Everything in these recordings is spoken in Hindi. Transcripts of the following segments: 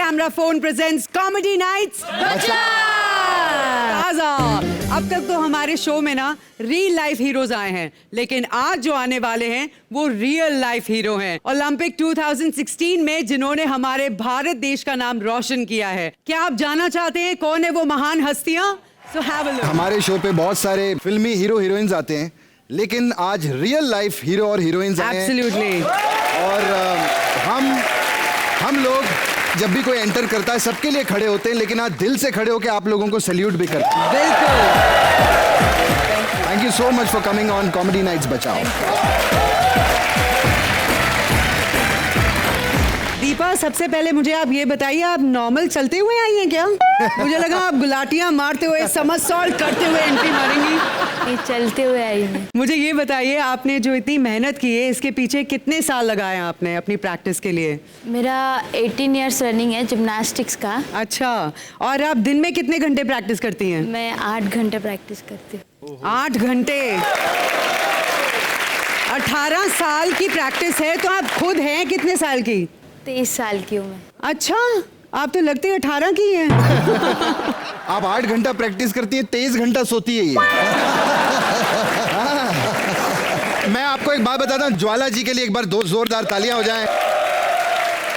Camera phone presents Comedy Nights Taaza. अब तक तो हमारे शो में ना रियल लाइफ हीरोज आए हैं, लेकिन आज जो आने वाले हैं वो रियल लाइफ हीरो हैं। ओलंपिक 2016 में जिन्होंने हमारे भारत देश का नाम रोशन किया है। क्या आप जानना चाहते हैं कौन है वो महान हस्तियां? So have a look. हमारे शो पे बहुत सारे फिल्मी हीरो हीरोइंस आते हैं, लेकिन आज रियल लाइफ हीरो और हीरोइंस आए हैं। Absolutely. और हम लोग जब भी कोई एंटर करता है सबके लिए खड़े होते हैं, लेकिन आज दिल से खड़े होकर आप लोगों को सैल्यूट भी करते हैं। बिल्कुल। Thank you so much for coming on Comedy Nights Bachao. Deepa, सबसे पहले मुझे आप ये बताइए, आप नॉर्मल चलते हुए आई हैं क्या? मुझे लगा आप गुलाटियां मारते हुए, समरसॉल्ट करते हुए एंट्री मारेंगी। नहीं, चलते हुए आई हूँ। मुझे ये बताइए, आपने जो इतनी मेहनत की है, इसके पीछे कितने साल लगाए आपने अपनी प्रैक्टिस के लिए? मेरा 18 इयर्स रनिंग है जिम्नास्टिक्स का। अच्छा, और आप दिन में कितने घंटे प्रैक्टिस करती हैं? मैं 8 घंटे प्रैक्टिस करती हूँ। 8 घंटे? 18 साल की प्रैक्टिस है, तो आप खुद हैं कितने साल की? 23 साल की हूँ मैं। अच्छा, आप तो लगते हैं 18 की हैं। आप 8 घंटा प्रैक्टिस करती हैं, 23 घंटा सोती है ये। मैं आपको एक बात बताता हूँ, ज्वाला जी के लिए एक बार दो जोरदार तालियां हो जाएं।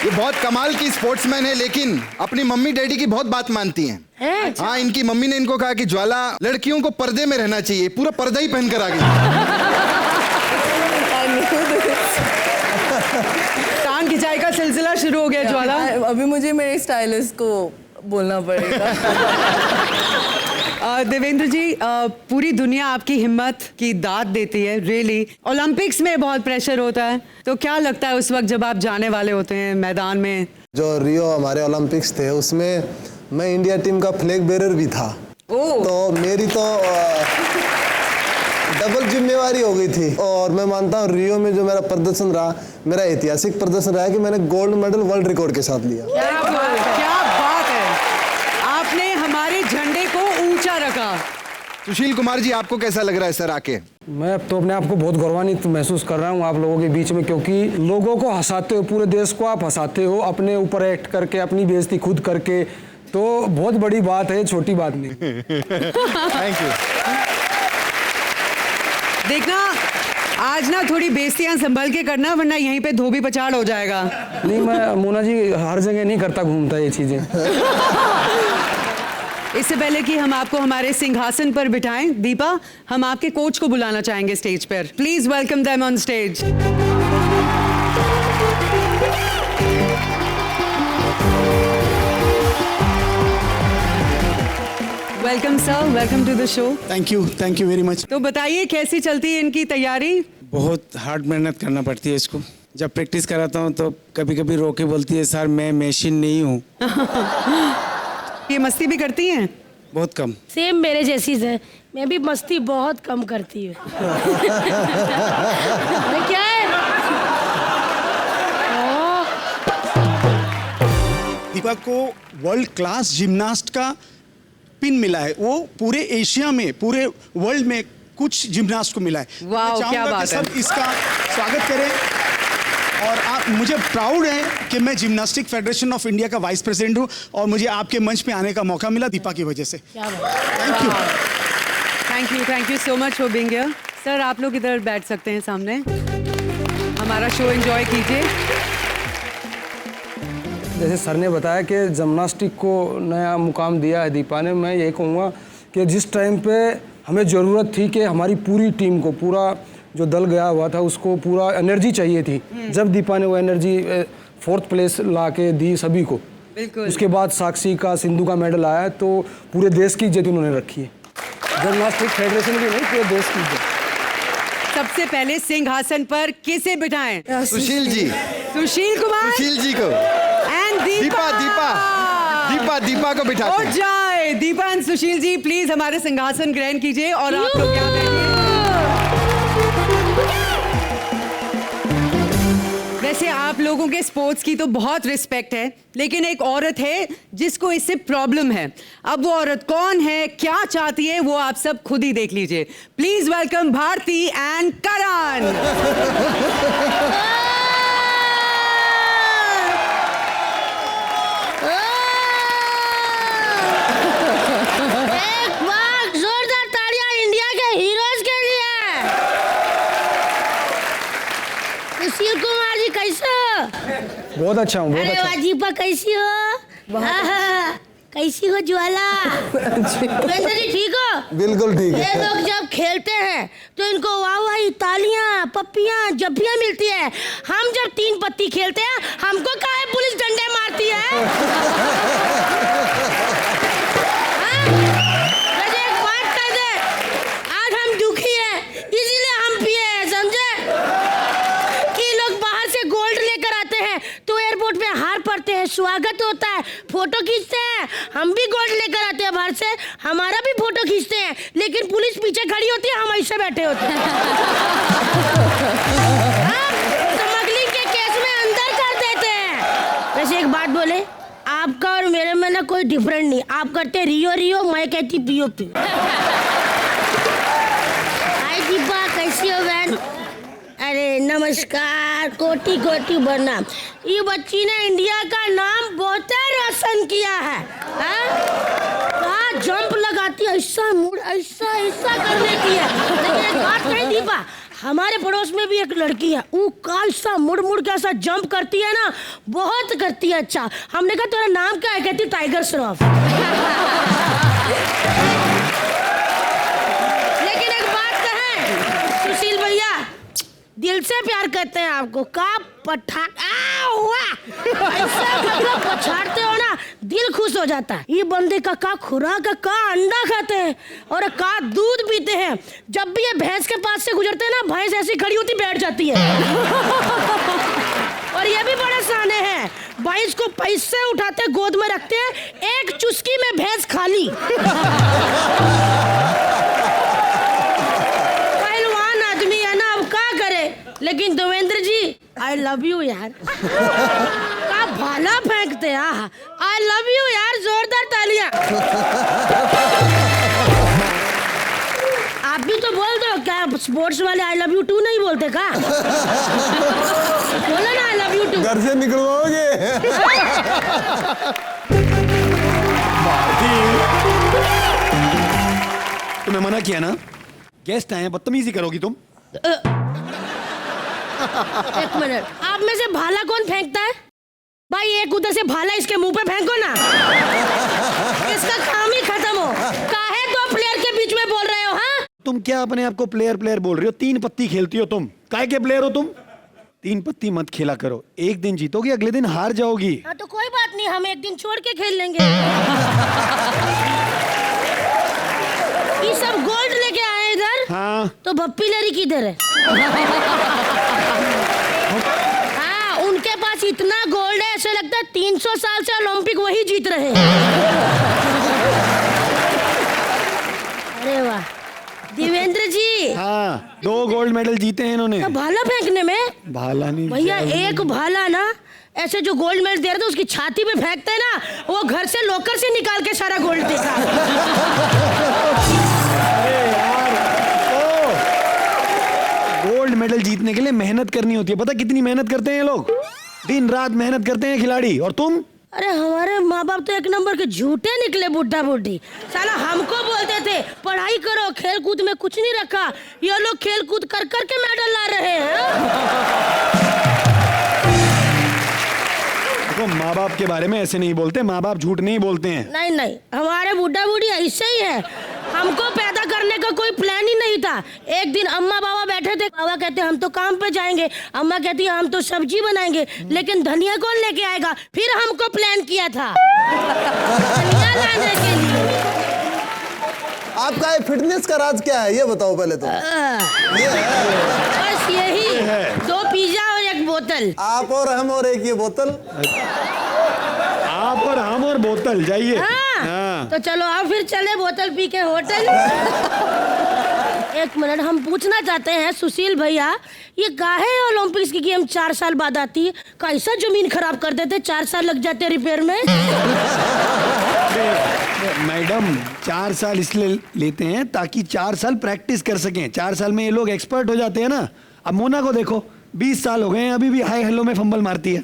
ये बहुत कमाल की स्पोर्ट्समैन है, लेकिन अपनी मम्मी डैडी की बहुत बात मानती हैं। अच्छा। हाँ, इनकी मम्मी ने इनको कहा कि ज्वाला, लड़कियों को पर्दे में रहना चाहिए। पूरा पर्दा ही पहन कर आ गई। कान खिंचाई का सिलसिला शुरू हो गया ज्वाला। अभी मुझे मेरे स्टाइलिस्ट को बोलना पड़ेगा। देवेंद्र जी, पूरी दुनिया आपकी हिम्मत की दाद देती है, रियली। ओलंपिक्स में बहुत प्रेशर होता है, तो क्या लगता है उस वक्त जब आप जाने वाले होते हैं मैदान में? जो रियो हमारे ओलंपिक्स थे, उसमें मैं इंडिया टीम का फ्लैग बेरर भी था। तो मेरी तो डबल जिम्मेवारी हो गई थी। और मैं मानता हूँ रियो में जो मेरा प्रदर्शन रहा, मेरा ऐतिहासिक प्रदर्शन रहा कि मैंने गोल्ड मेडल वर्ल्ड रिकॉर्ड के साथ लिया। क्या बात है, आपने हमारे झंडे को ऊंचा रखा। सुशील कुमार जी, आपको कैसा लग रहा है सर आके? मैं तो अपने आप को बहुत गौरवान्वित महसूस कर रहा हूँ आप लोगों के बीच में, क्योंकि लोगों को हंसाते हो, पूरे देश को आप हंसाते हो अपने ऊपर एक्ट करके, अपनी बेइज्जती खुद करके। तो बहुत बड़ी बात है, छोटी बात नहीं। Thank you. देखना, आज ना थोड़ी बेइज्जतियां संभल के करना, वरना यहीं पे धोबी पछाड़ हो जाएगा। नहीं, मैं मोना जी हर जगह नहीं करता, घूमता ये चीजें। इससे पहले कि हम आपको हमारे सिंहासन पर बिठाएं, दीपा, हम आपके कोच को बुलाना चाहेंगे स्टेज पर। Please welcome them on stage. Welcome sir, welcome to the show. Thank you very much. तो बताइए, कैसी चलती है इनकी तैयारी? बहुत हार्ड मेहनत करना पड़ती है इसको। जब प्रैक्टिस कराता हूँ तो कभी कभी रो के बोलती है, सर मैं मशीन नहीं हूँ। ये मस्ती भी करती हैं? बहुत कम। सेम मेरे जैसी है, मैं भी मस्ती बहुत कम करती हूँ। क्या है? दीपा को वर्ल्ड क्लास जिम्नास्ट का पिन मिला है। वो पूरे एशिया में, पूरे वर्ल्ड में कुछ जिम्नास्ट को मिला है। वाह, मैं क्या चाहूंगा बात कि है। सब इसका स्वागत करें। और आप, मुझे प्राउड है कि मैं जिम्नास्टिक फेडरेशन ऑफ इंडिया का वाइस प्रेसिडेंट हूँ और मुझे आपके मंच पे आने का मौका मिला दीपा की वजह से। Thank you so much for being here. Sir, आप लोग इधर बैठ सकते हैं सामने, हमारा शो एंजॉय कीजिए। जैसे सर ने बताया कि जिम्नास्टिक को नया मुकाम दिया है दीपा ने, मैं यही कहूँगा कि जिस टाइम पे हमें ज़रूरत थी कि हमारी पूरी टीम को, पूरा जो दल गया हुआ था उसको पूरा एनर्जी चाहिए थी, जब दीपा ने वो एनर्जी 4th प्लेस ला के दी सभी को। बिल्कुल। उसके बाद साक्षी का, सिंधु का मेडल आया, तो पूरे देश की इज्जत उन्होंने रखी है। जिम्नास्टिक फेडरेशन की नहीं, पूरे देश की इज्जत। सबसे पहले सिंहासन पर किसे बिठाएं? सुशील जी। सुशील कुमार। सुशील जी को। एंड दीपा को बिठाते और हैं। जाए दीपा एंड सुशील जी, प्लीज हमारे सिंहासन ग्रहण कीजिए और आप लोग क्या बैठिए। वैसे आप लोगों के स्पोर्ट्स की तो बहुत रिस्पेक्ट है, लेकिन एक औरत है जिसको इससे प्रॉब्लम है। अब वो औरत कौन है, क्या चाहती है, वो आप सब खुद ही देख लीजिए। प्लीज वेलकम भारती एंड करण। बहुत अच्छा हूँ, बहुत अरे अच्छा। वाह दीपा, कैसी हो? आहा, कैसी हो ज्वाला? देवेंद्र जी ठीक हो? बिल्कुल ठीक ये है। लोग जब खेलते हैं तो इनको वाह वाह तालियां पप्पियां जब्बियां मिलती है। हम जब 3 पत्ती खेलते हैं हमको काहे पुलिस डंडे मारती है? हाँ? मुझे एक बात कह दे, आज हम दुखी हैं इसीलिए हम पिए हैं, समझे? कि लोग बाहर से गोल्ड लेकर आते हैं तो एयरपोर्ट पे हार पड़ते हैं, स्वागत होता है, फोटो खींचते हैं। हम भी गोल्ड लेकर आते हैं बाहर से, हमारा भी फोटो खींचते हैं, लेकिन पुलिस पीछे खड़ी होती है, हम ऐसे बैठे होते हैं। स्मगलिंग के केस में अंदर कर देते हैं। वैसे एक बात बोले, आपका और मेरे में ना कोई डिफरेंट नहीं। आप करते रियो रियो, मैं कहती पियो पियो। हाय दीपा, कैसी हो बहन? अरे नमस्कार, कोटि कोटि प्रणाम। ये बच्ची ने इंडिया का नाम बहुत रोशन किया है। जंप लगाती है, ऐसा मुड़ ऐसा ऐसा कर देती है। लेकिन एक बात कही दीपा, हमारे पड़ोस में भी एक लड़की है, वो का ऐसा मुड़ मुड़ के ऐसा जंप करती है ना, बहुत करती है। अच्छा, हमने कहा तेरा नाम क्या है? कहती टाइगर श्रॉफ। लेकिन एक बात कहें सुशील भैया, दिल से प्यार करते हैं आपको। का मतलब पछाड़ते हो ना, दिल खुश हो जाता है। ये बंदे का खुराक है, का अंडा खाते हैं और का दूध पीते हैं। जब भी ये भैंस के पास से गुजरते हैं ना, भैंस ऐसी खड़ी होती बैठ जाती है। और ये भी बड़े शाने हैं, भैंस को पैसे उठाते गोद में रखते हैं, एक चुस्की में भैंस खाली। लेकिन देवेंद्र जी, आई लव यू यार। का भाला फेंकते हैं, आई लव यू यार, जोरदार तालियां। आप भी तो बोल दो, क्या स्पोर्ट्स वाले आई लव यू टू नहीं बोलते का? बोलो ना आई लव यू टू। घर से निकलवाओगे? तुम्हें मना किया ना, गेस्ट आए हैं, बदतमीजी करोगी तुम। एक मिनट, आप में से भाला कौन फेंकता है? भाई एक उधर से भाला इसके मुंह पे फेंको ना, इसका काम ही खत्म हो। काहे 2 प्लेयर के बीच में बोल रहे हो? हाँ, तुम क्या अपने आप को प्लेयर प्लेयर बोल रही हो? 3 पत्ती खेलती हो तुम, काहे के प्लेयर हो तुम? 3 पत्ती मत खेला करो, एक दिन जीतोगी अगले दिन हार जाओगी। हाँ तो कोई बात नहीं, हम एक दिन छोड़ के खेल लेंगे। ये सब गोल्ड लेके आए इधर। हाँ, तो भप्पी लरी किधर है? हाँ, उनके पास इतना गोल्ड है, ऐसा लगता है 300 साल से ओलंपिक वही जीत रहे हैं। अरे वाह देवेंद्र जी। हाँ, 2 गोल्ड मेडल जीते हैं इन्होंने। तो भाला फेंकने में भाला नहीं भैया, एक भाला ना ऐसे जो गोल्ड मेडल दे रहे थे उसकी छाती पे फेंकते हैं ना, वो घर से लॉकर से निकाल के सारा गोल्ड देता। गोल्ड मेडल जीतने के लिए मेहनत करनी होती है, पता कितनी मेहनत करते हैं ये लोग? दिन रात मेहनत करते हैं खिलाड़ी। और तुम? अरे हमारे माँ बाप तो एक नंबर के झूठे निकले, बुड्ढा बुड्ढी। साला हमको बोलते थे पढ़ाई करो, खेल कूद में कुछ नहीं रखा। ये लोग खेल कूद कर कर के मेडल ला रहे हैं। देखो, माँ बाप के बारे में ऐसे नहीं बोलते, माँ बाप झूठ नहीं बोलते हैं। नहीं नहीं, हमारे बुड्ढा बुढ़ी ऐसे ही है। हमको पैदा करने का कोई प्लान ही नहीं था। एक दिन अम्मा बाबा बैठे थे, बाबा कहते हम तो काम पे जाएंगे, अम्मा कहती हम तो सब्जी बनाएंगे, लेकिन धनिया कौन लेके आएगा? फिर हमको प्लान किया था धनिया लाने के लिए। आपका फिटनेस का राज क्या है, ये बताओ पहले तो। बस यही, 2 पिज्जा और 1 बोतल। आप और हम और एक ये बोतल। आप और हम और बोतल, जाइए। हाँ। तो चलो आप फिर चले बोतल पी के होटल। एक मिनट, हम पूछना चाहते हैं सुशील भैया, ये काहे ओलंपिक्स की गेम 4 साल बाद आती है? कैसा जमीन खराब कर देते, 4 साल लग जाते रिपेयर में। मैडम, 4 साल इसलिए लेते हैं ताकि 4 साल प्रैक्टिस कर सकें। 4 साल में ये लोग एक्सपर्ट हो जाते हैं ना। अब मोना को देखो, 20 साल हो गए हैं, अभी भी हाय हेलो में फंबल मारती है।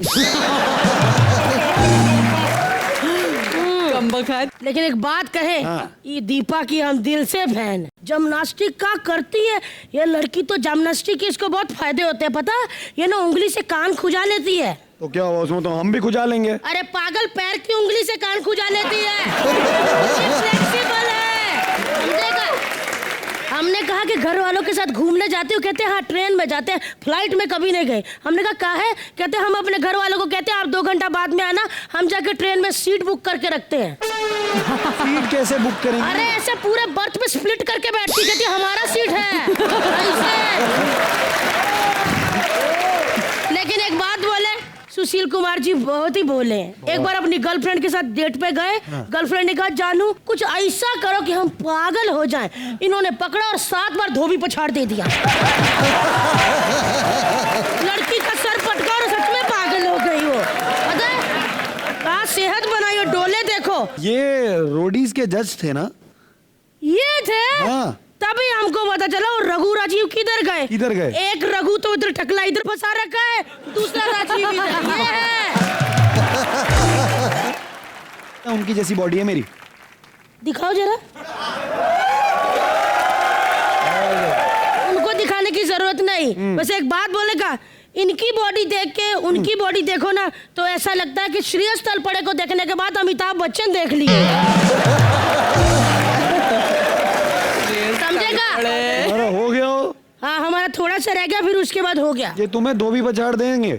लेकिन एक बात कहे, ये दीपा की हम दिल से फैन। जिम्नास्टिक का करती है ये लड़की, तो जिम्नास्टिक के इसको बहुत फायदे होते हैं, पता? ये ना उंगली से कान खुजा लेती है। तो क्या हुआ उसमें, तो हम भी खुजा लेंगे। अरे पागल, पैर की उंगली से कान खुजा लेती है। फ्लेक्सिबल है, समझेगा? हमने कहा कि घर वालों के साथ घूमने जाते हो, कहते हैं हाँ ट्रेन में जाते हैं, फ्लाइट में कभी नहीं गए। हमने कहा है, कहते हैं हम अपने घर वालों को कहते हैं आप 2 घंटा बाद में आना, हम जाके ट्रेन में सीट बुक करके रखते हैं। सीट कैसे बुक करेंगे? अरे ऐसे पूरे बर्थ पे स्प्लिट करके बैठती, कहती हमारा सीट है ऐसे। लेकिन एक बात बोले, सुशील कुमार जी बहुत ही बोले हैं। एक बार अपनी गर्लफ्रेंड के साथ डेट पे गए, गर्लफ्रेंड ने कहा जानू कुछ ऐसा करो कि हम पागल हो जाएं। इन्होंने पकड़ा और 7 बार धोबी पछाड़ दे दिया। लड़की का सर पटका और सच में पागल हो गई वो। पता है कहाँ सेहत बनाई और डोले देखो। ये रोडीज के जज थे ना? ये थे? हाँ। तभी हमको पता चला। और रघु राजीव किधर गए? किधर गए? एक रघु तो इधर टकला इधर फंसा रखा है, दूसरा राजीव इधर। ये है। उनकी जैसी बॉडी है मेरी। दिखाओ जरा। उनको दिखाने की जरूरत नहीं। बस एक बात बोलेगा, इनकी बॉडी देख के उनकी बॉडी देखो ना, तो ऐसा लगता है कि श्रेयस तलपड़े को देखने के बाद अमिताभ बच्चन देख लिए। समझेगा? अरे हो गया हो। हाँ, हमारा थोड़ा सा रह गया, फिर उसके बाद हो गया। ये तुम्हें धोबी पछाड़ देंगे,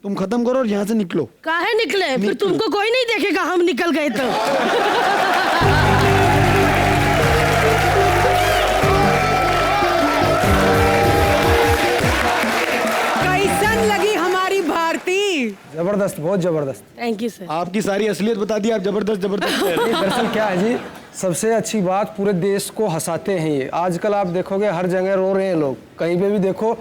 तुम खत्म करो और यहाँ से निकलो। काहे निकले? फिर तुमको कोई नहीं देखेगा, हम निकल गए तो। कैसन लगी हमारी भारती? जबरदस्त, बहुत जबरदस्त। Thank you sir. आपकी सारी असलियत बता दी आप। जबरदस्त जबरदस्त। नहीं, दरअसल क्या है जी, सबसे अच्छी बात पूरे देश को हंसाते हैं ये। आजकल आप देखोगे हर जगह रो रहे हैं लोग, कहीं पे भी देखो,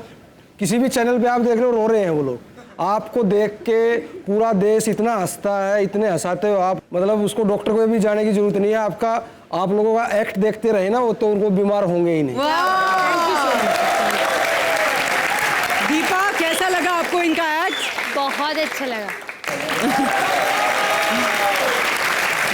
किसी भी चैनल पे आप देख लो रो रहे हैं वो लोग। आपको देख के पूरा देश इतना हंसता है, इतने हंसाते हो आप, मतलब उसको डॉक्टर को भी जाने की जरूरत नहीं है। आप लोगों का एक्ट देखते रहे ना, वो तो उनको बीमार होंगे ही नहीं। दीपा, कैसा लगा आपको इनका एक्ट? बहुत अच्छा लगा।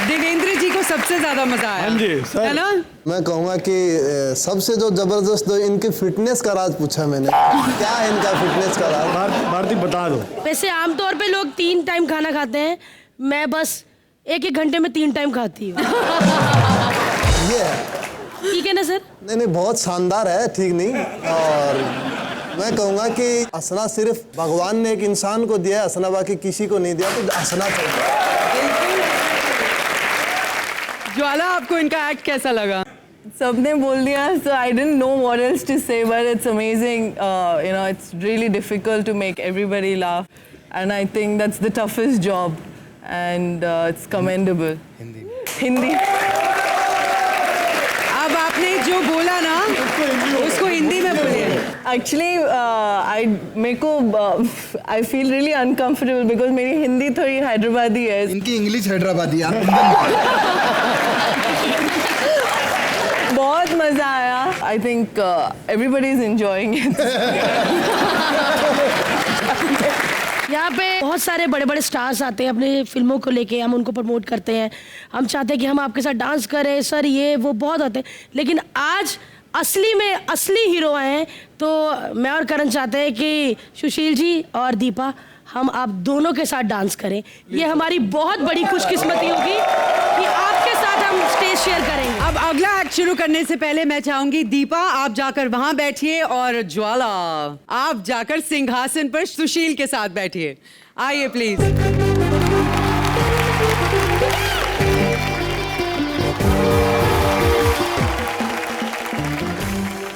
देवेंद्र जी को सबसे ज्यादा मजा आया। हाँ जी, सर। है ना? मैं कहूँगा कि सबसे जो जबरदस्त जो इनके फिटनेस का राज पूछा मैंने, क्या है इनका फिटनेस का राज? भारती बता दो। वैसे आमतौर पे लोग 3 टाइम खाना खाते हैं, मैं बस 1-1 घंटे में 3 टाइम खाती हूँ। ये है। ठीक है ना सर? नहीं, बहुत शानदार है, ठीक नहीं। और मैं कहूँगा कि हंसना सिर्फ भगवान ने एक इंसान को दिया है, हंसना बाकी किसी को नहीं दिया, तो हंसना चाहिए। ज्वाला, आपको इनका एक्ट कैसा लगा? सबने बोल दिया, so I didn't know what else to say, but it's amazing. You know, it's really difficult to make everybody laugh, and I think that's the toughest job, and it's commendable. Hindi. अब आपने जो बोला ना, उसको हिंदी में बोलिए। Actually, I feel really uncomfortable because मेरी हिंदी थोड़ी हैदराबादी है। इनकी इंग्लिश हैदराबादी। बहुत मजा आया। I think everybody is enjoying it. यहाँ पे बहुत सारे बड़े बड़े स्टार्स आते हैं अपने फिल्मों को लेके, हम उनको प्रमोट करते हैं, हम चाहते हैं कि हम आपके साथ डांस करें सर, ये वो बहुत आते हैं। लेकिन आज असली में असली हीरो आए हैं, तो मैं और करण चाहते हैं कि सुशील जी और दीपा, हम आप दोनों के साथ डांस करें। ये हमारी बहुत बड़ी खुशकिस्मती होगी कि आपके साथ हम स्टेज शेयर करेंगे। अब अगला एक्ट शुरू करने से पहले मैं चाहूंगी दीपा, आप जाकर वहां बैठिए, और ज्वाला, आप जाकर सिंहासन पर सुशील के साथ बैठिए। आइए प्लीज।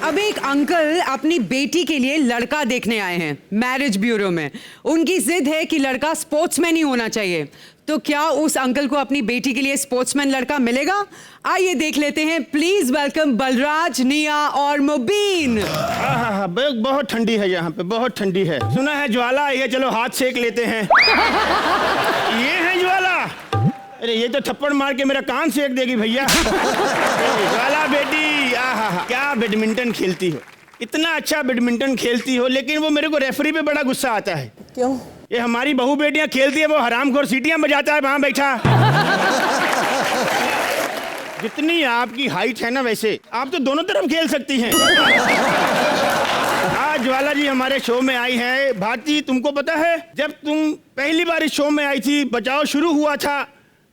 अब एक अंकल अपनी बेटी के लिए लड़का देखने आए हैं मैरिज ब्यूरो में। उनकी जिद है कि लड़का स्पोर्ट्समैन ही होना चाहिए। तो क्या उस अंकल को अपनी बेटी के लिए स्पोर्ट्समैन लड़का मिलेगा? आइए देख लेते हैं। प्लीज वेलकम बलराज, निया और मुबीन। हाँ, बहुत ठंडी है यहाँ पे, बहुत ठंडी है। सुना है ज्वाला आई है, चलो हाथ सेक लेते हैं। ये है ज्वाला। अरे ये तो थप्पड़ मार के मेरा कान सेक देगी भैया। ज्वाला बेटी, आहा, क्या बैडमिंटन खेलती हो, इतना अच्छा बैडमिंटन खेलती हो, लेकिन वो मेरे को रेफरी पे बड़ा गुस्सा आता है। क्यों? ये हमारी बहू बेटियां खेलती है, वो हरामखोर सीटियां बजाता है वहां बैठा। जितनी आपकी हाइट है ना, वैसे आप तो दोनों तरफ खेल सकती हैं। आज ज्वाला जी हमारे शो में आई हैं। भारती, तुमको पता है जब तुम पहली बार इस शो में आई थी, बचाओ शुरू हुआ था,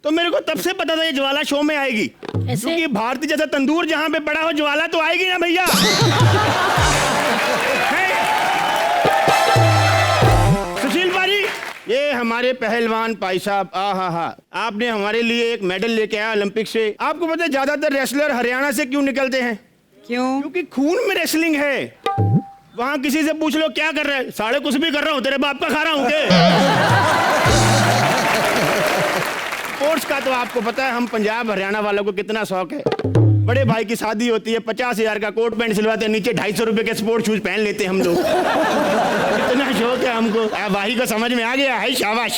तो मेरे को तब से पता था ये ज्वाला शो में आएगी। क्योंकि भारती जैसा तंदूर जहां पे पड़ा हो, ज्वाला तो आएगी ना भैया। सुशील भाई, ये हमारे पहलवान भाई साहब, हा, आपने हमारे लिए एक मेडल लेके आया ओलंपिक से। आपको पता है ज्यादातर रेसलर हरियाणा से क्यों निकलते हैं? क्यों? क्योंकि खून में रेसलिंग है। वहां किसी से पूछ लो क्या कर रहे हैं, साढ़े कुछ भी कर रहा हूँ, तेरे बाप का खा रहा हूँ के। स्पोर्ट्स का तो आपको पता है हम पंजाब हरियाणा वालों को कितना शौक है। बड़े भाई की शादी होती है, 50,000 का कोट पैंट सिलवाते हैं, नीचे 250 रुपए के स्पोर्ट्स शूज पहन लेते हैं हम लोग। इतना शौक है हमको। भाई को समझ में आ गया है, शाबाश।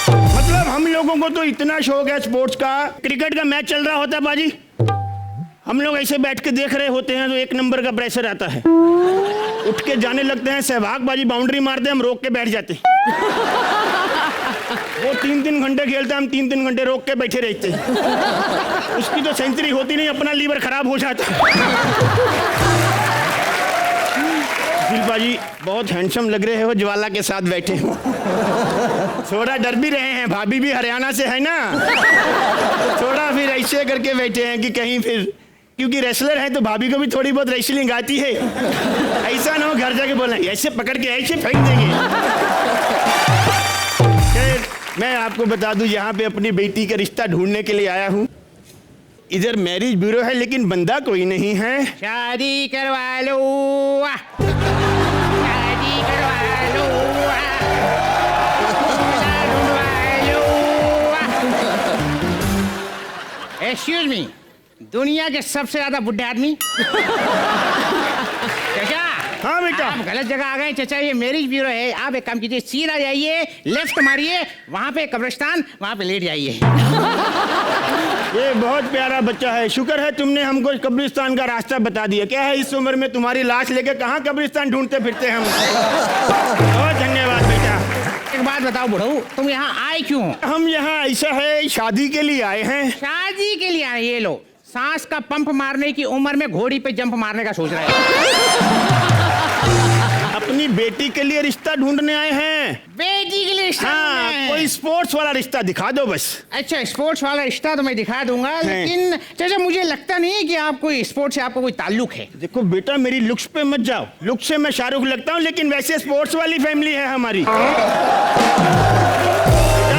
मतलब हम लोगों को तो इतना शौक है स्पोर्ट्स का। क्रिकेट का मैच चल रहा होता है बाजी, हम लोग ऐसे बैठ के देख रहे होते हैं तो एक नंबर का प्रेशर आता है, उठ के जाने लगते हैं, सहवाग बाजी बाउंड्री मारते हैं, हम रोक के बैठ जाते हैं। वो 3-3 घंटे खेलते हैं, हम 3-3 घंटे रोक के बैठे रहते हैं। उसकी तो सेंचुरी होती नहीं, अपना लीवर खराब हो जाता है। शिल्पा जी बहुत हैंडसम लग रहे हो ज्वाला के साथ बैठे हो। थोड़ा डर भी रहे हैं, भाभी भी हरियाणा से है ना, थोड़ा फिर ऐसे करके बैठे हैं कि कहीं फिर, क्योंकि रेसलर है तो भाभी को भी थोड़ी बहुत रेसलिंग आती है। ऐसा ना हो घर जाके बोलना ऐसे पकड़ के ऐसे फेंक देंगे। मैं आपको बता दूं, यहाँ पे अपनी बेटी का रिश्ता ढूंढने के लिए आया हूँ। इधर मैरिज ब्यूरो है लेकिन बंदा कोई नहीं है। शादी करवा लो, शादी करवा लो, एक्सक्यूज मी, दुनिया के सबसे ज्यादा बुढ़े आदमी। चाचा, हाँ बेटा, आप गलत जगह आ गए चाचा, ये मैरिज ब्यूरो है। आप एक काम कीजिए, सीधा जाइए, लेफ्ट मारिए, वहाँ पे कब्रिस्तान, वहाँ पे लेट जाइए। ये बहुत प्यारा बच्चा है, शुक्र है तुमने हमको कब्रिस्तान का रास्ता बता दिया। क्या है इस उम्र में तुम्हारी लाश लेके कहाँ कब्रिस्तान ढूंढते फिरते हम। बहुत धन्यवाद बेटा। एक बात बताओ बुढ़ऊ, तुम यहाँ आए क्यों? हम यहाँ ऐसा है शादी के लिए आए हैं। शादी के लिए आए? ये लो, सांस का पंप मारने की उम्र में घोड़ी पे जंप मारने का सोच रहे हैं। अपनी बेटी के लिए रिश्ता ढूंढने आए हैं। बेटी के लिए रिश्ता? हाँ, कोई स्पोर्ट्स वाला रिश्ता दिखा दो बस। अच्छा, स्पोर्ट्स वाला रिश्ता तो मैं दिखा दूंगा, लेकिन चाचा मुझे लगता नहीं कि आप कोई स्पोर्ट्स से आपको कोई ताल्लुक है। देखो बेटा, मेरी लुक्स पे मत जाओ, लुक्स से मैं शाहरुख लगता हूँ, लेकिन वैसे स्पोर्ट्स वाली फैमिली है हमारी।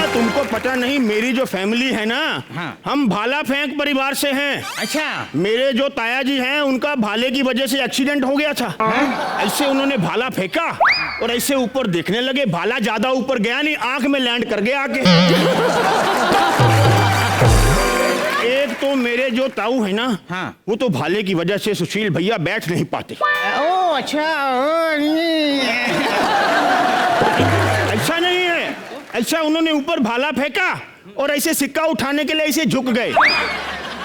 तुमको पता नहीं, मेरी जो फैमिली है ना, हाँ। हम भाला फेंक परिवार से हैं। अच्छा, मेरे जो ताया जी हैं, उनका भाले की वजह से एक्सीडेंट हो गया था। ऐसे उन्होंने भाला फेंका और ऐसे ऊपर देखने लगे, भाला ज्यादा ऊपर गया नहीं, आंख में लैंड कर गया आके। एक तो मेरे जो ताऊ है ना, हाँ। वो तो भाले की वजह से सुशील भैया बैठ नहीं पाते। ओ अच्छा, ऐसा नहीं है, ऐसा उन्होंने ऊपर भाला फेंका और ऐसे सिक्का उठाने के लिए ऐसे झुक गए,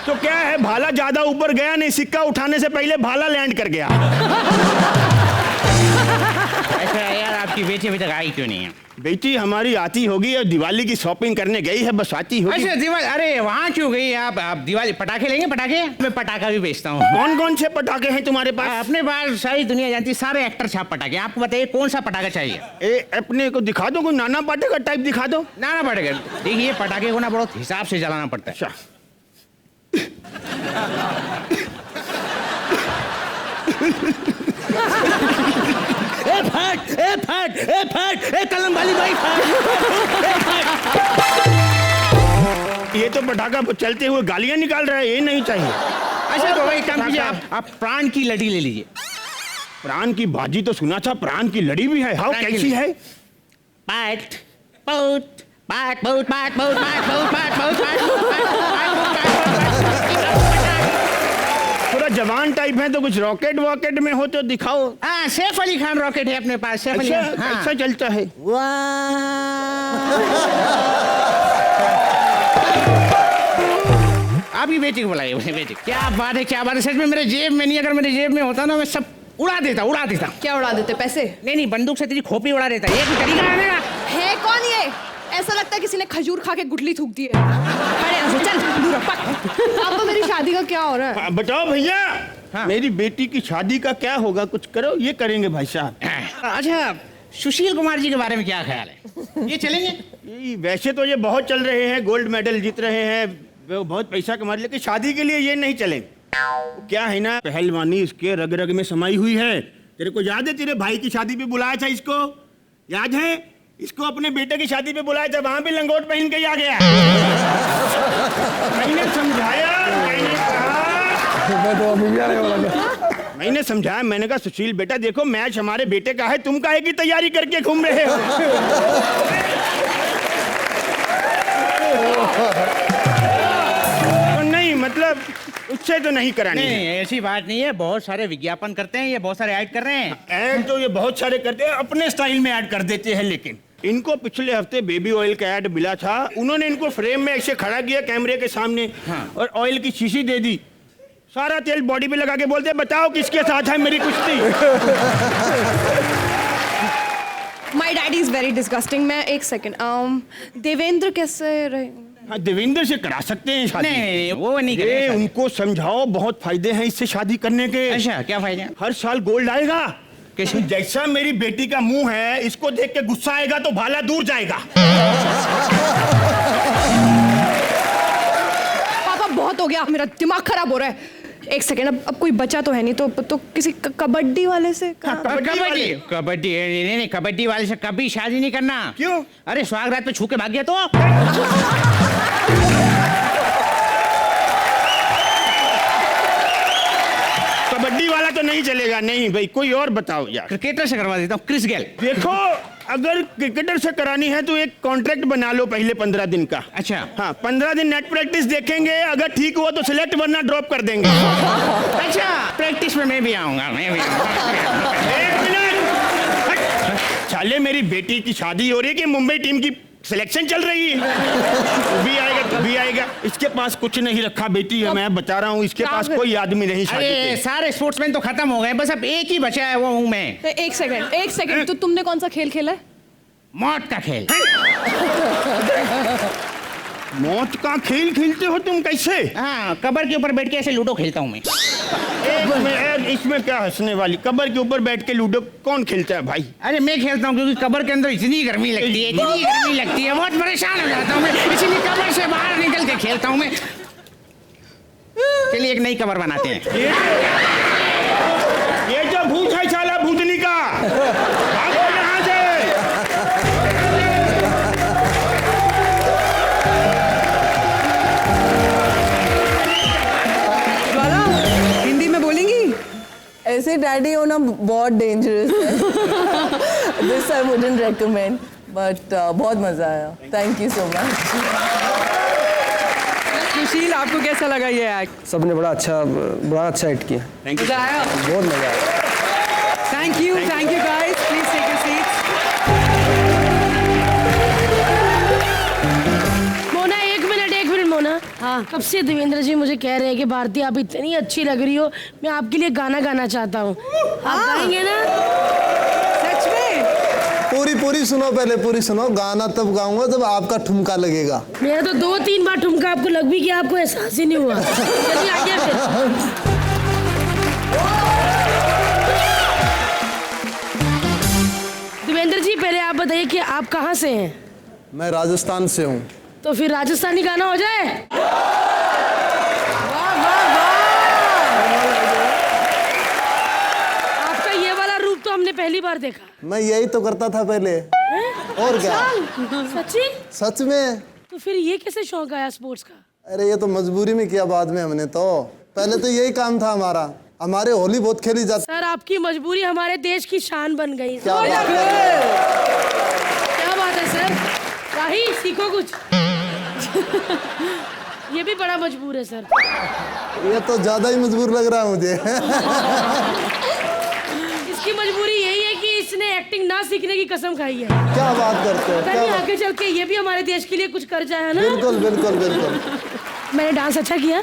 तो क्या है, भाला ज्यादा ऊपर गया नहीं, सिक्का उठाने से पहले भाला लैंड कर गया। ऐसा यार, आपकी बेटी अभी तक आई क्यों नहीं है? बेटी हमारी आती होगी और दिवाली की शॉपिंग करने गई है, बस आती होगी। अच्छा दिवाली, अरे वहाँ क्यों गई आप दिवाली? पटाखे लेंगे? पटाखे मैं पटाखा भी बेचता हूँ। कौन कौन से पटाखे हैं तुम्हारे पास? अपने पास सारी दुनिया जानती है, सारे एक्टर छाप पटाखे। आपको बताइए कौन सा पटाखा चाहिए? अपने को दिखा दो, कोई नाना पाटेकर टाइप दिखा दो। नाना पाटेकर? देखिए, पटाखे को ना बहुत हिसाब से जलाना पड़ता है। कलम वाली भाई, ये तो पटाखा चलते हुए गालियां निकाल रहा है, ये नहीं चाहिए। अच्छा तो वही काम कीजिए, आप प्राण की लड़ी ले लीजिए। प्राण की भाजी तो सुना था, प्राण की लड़ी भी है। हाउ कैसी है? पाट पाट पाट पाट पाट पाट पाट पाट थोड़ा जवान टाइप है, तो कुछ रॉकेट वॉकेट में हो तो दिखाओ। हाँ, सैफ अली खान रॉकेट है अपने पास। सैफ अली खान, हाँ। अच्छा चलता है। आप ही बेटी को बुलाइए, बेटी। क्या बात है, क्या बात है, सच में मेरे जेब में नहीं, अगर मेरे जेब में होता ना, मैं सब उड़ा देता, उड़ा देता। क्या उड़ा देते? पैसे? नहीं, बंदूक से तेरी खोपड़ी उड़ा देता। ये कोई तरीका है मेरा? है कौन ये? ऐसा लगता है किसी ने खजूर खा के गुठली थूक दी है। अरे चल दूर, अब तो मेरी शादी का क्या हो रहा है? बताओ भैया, हाँ। मेरी बेटी की शादी का क्या होगा, कुछ करो, ये करेंगे भाई साहब। अच्छा, सुशील कुमार जी के बारे में क्या ख्याल है? ये चलेंगे? वैसे तो ये बहुत चल रहे हैं, गोल्ड मेडल जीत रहे हैं, वो बहुत पैसा कमा रहे, लेकिन शादी के लिए ये नहीं चलेंगे। क्या है ना, पहलवानी इसके रग रग में समाई हुई है। तेरे को याद है, तेरे भाई की शादी पे बुलाया था इसको, याद है? इसको अपने बेटे की शादी पे बुलाया था, वहां भी लंगोट पहन के ही आ गया। मैंने समझाया, मैंने कहा, मैं तो अभी भी आने वाला था। मैंने समझाया, मैंने कहा सुशील बेटा देखो, मैच हमारे बेटे का है, तुम काहे की तैयारी करके घूम रहे हो? तो नहीं, मतलब उससे तो नहीं करानी है। नहीं, ऐसी बात नहीं है, बहुत सारे विज्ञापन करते हैं, ये बहुत सारे ऐड कर रहे हैं। ऐड तो ये बहुत सारे करते हैं, अपने स्टाइल में ऐड कर देते हैं, लेकिन इनको पिछले हफ्ते बेबी ऑयल का ऐड मिला था, उन्होंने इनको फ्रेम में ऐसे खड़ा किया कैमरे के सामने, हाँ। और ऑयल की शीशी दे दी, सारा तेल बॉडी पे लगा के बोलते बताओ किसके साथ है मेरी कुश्ती। My daddy is very disgusting. मैं एक सेकेंड, देवेंद्र कैसे रहे? हाँ, देवेंद्र से करा सकते हैं शादी। नहीं, वो नहीं ये करेंगे शादी। उनको समझाओ, बहुत फायदे हैं इससे शादी करने के। अच्छा, क्या फायदा? हर साल गोल्ड आएगा। कैसे? जैसा मेरी बेटी का मुंह है, इसको देख के गुस्सा आएगा तो भाला दूर जाएगा। पापा बहुत हो गया, मेरा दिमाग खराब हो रहा है। एक सेकेंड, अब कोई बचा तो है नहीं, तो किसी कबड्डी वाले से कबड्डी नहीं, कबड्डी वाले से कभी शादी नहीं करना। क्यों? अरे स्वागरात पे छू के भाग गया तो। कबड्डी वाला तो नहीं चलेगा। नहीं भाई, कोई और बताओ यार। क्रिकेटर से करवा देता हूँ, क्रिस गेल। देखो, अगर क्रिकेटर से करानी है तो एक कॉन्ट्रैक्ट बना लो पहले 15 दिन का। अच्छा। हाँ, 15 दिन नेट प्रैक्टिस देखेंगे, अगर ठीक हुआ तो सिलेक्ट, वरना ड्रॉप कर देंगे। अच्छा, प्रैक्टिस में मैं भी आऊंगा, मैं भी आऊंगा। एक मिनट, हट। साले मेरी बेटी की शादी हो रही है कि मुंबई टीम की सिलेक्शन चल रही है? तू भी आएगा। इसके पास कुछ नहीं रखा बेटी है, मैं बता रहा हूँ, इसके पास कोई आदमी नहीं शादी अरे के। सारे स्पोर्ट्समैन तो खत्म हो गए, बस अब एक ही बचा है, वो हूँ मैं। एक सेकेंड, तो तुमने कौन सा खेल खेला है? मौत का खेल। मौत का खेल खेलते हो तुम? कैसे? हाँ, कबर के ऊपर बैठ के ऐसे लूडो खेलता हूँ मैं। इसमें क्या हंसने वाली? कबर के ऊपर बैठ के लूडो कौन खेलता है भाई? अरे मैं खेलता हूँ, क्योंकि कबर के अंदर इतनी गर्मी लगती है, बहुत परेशान हो जाता हूँ मैं, इसीलिए कबर से बाहर निकल के खेलता हूँ मैं। चलिए एक नई कबर बनाते हैं। ये जो भूत है साला भूतनी का, भागो यहाँ से। ज्वाला, हिंदी में बोलेंगी? ऐसे डैडी होना बहुत डेंजरस है। This I wouldn't recommend, but बहुत मजा आया। Thank you so much. Sushil, आपको कैसा लगा ये एक्ट? सबने बड़ा अच्छा एक्ट किया। मजा आया? बहुत मजा आया। Thank you guys, please take your seats. Mona, एक मिनट मोना। हाँ। कब से देवेंद्र जी मुझे कह रहे हैं कि भारती आप इतनी अच्छी लग रही हो, मैं आपके लिए गाना गाना चाहता हूँ। आप गाएंगे ना? सच में? पूरी सुनो, पहले पूरी सुनो। गाना तब गाऊंगा जब आपका ठुमका लगेगा। मेरा तो 2-3 बार ठुमका आपको लग भी गया, आपको एहसास ही नहीं हुआ। चलिए आगे फिर। देवेंद्र जी, पहले आप बताइए कि आप कहाँ से हैं? मैं राजस्थान से हूँ। तो फिर राजस्थानी गाना हो जाए। आपका ये वाला रूप तो हमने पहली बार देखा। मैं यही तो करता था पहले। और क्या? सच्ची? सच में। तो फिर ये कैसे शौक आया स्पोर्ट्स का? अरे ये तो मजबूरी में किया, बाद में हमने तो, पहले तो यही काम था हमारा। हमारे होली बहुत खेली जाती। सर, आपकी मजबूरी हमारे देश की शान बन गई। क्या बात है? क्या बात है सर, राही सीखो कुछ। ये भी बड़ा मजबूर है सर। ये तो ज्यादा ही मजबूर लग रहा है मुझे। इसकी मजबूरी यही है कि इसने एक्टिंग ना सीखने की कसम खाई है। क्या बात करते हो? पता नहीं आगे चल के ये भी हमारे देश के लिए कुछ कर जाए, है ना? बिल्कुल बिल्कुल बिल्कुल। मैंने डांस अच्छा किया?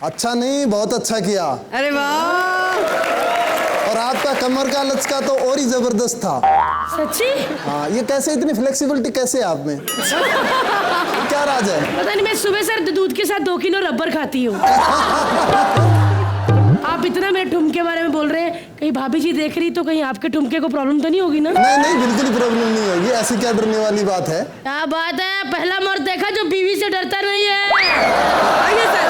अच्छा नहीं, बहुत अच्छा किया। अरे वाह! और आपका कमर का लचका तो और ही जबरदस्त था। सच्ची? हाँ, ये कैसे, इतनी फ्लेक्सिबिलिटी कैसे है आप में? क्या राज है? पता नहीं, मैं सुबह सर दूध के साथ 2 किलो रबर खाती हूँ। आप इतना मेरे ठुमके के बारे में बोल रहे हैं, कहीं भाभी जी देख रही तो कहीं आपके ठुमके को प्रॉब्लम तो नहीं होगी ना? नहीं नहीं, बिल्कुल प्रॉब्लम नहीं होगी, ऐसी क्या डरने वाली बात है। क्या बात है, पहला मर्द देखा जो बीवी से डरता नहीं है। आइए सर।